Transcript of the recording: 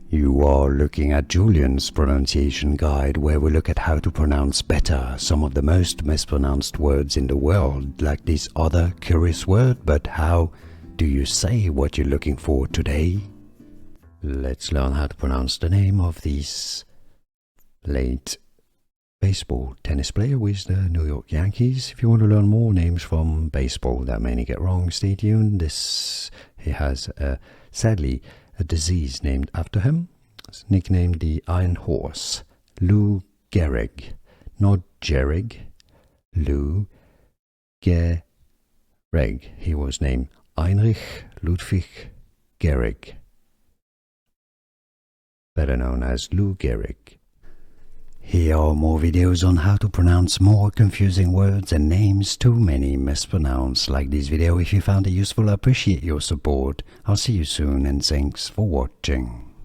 You are looking at Julian's pronunciation guide, where we look at how to pronounce better some of the most mispronounced words in the world, like this other curious word. But how do you say what you're looking for today? Let's learn how to pronounce the name of this late baseball tennis player with the New York Yankees. If you want to learn more names from baseball that many get wrong, stay tuned. He has sadly a disease named after him. It's nicknamed the Iron Horse. Lou Gehrig, not Gehrig. Lou Gehrig. He was named Heinrich Ludwig Gehrig, better known as Lou Gehrig. Here are more videos on how to pronounce more confusing words and names too many mispronounced. Like this video if you found it useful. I appreciate your support. I'll see you soon and thanks for watching.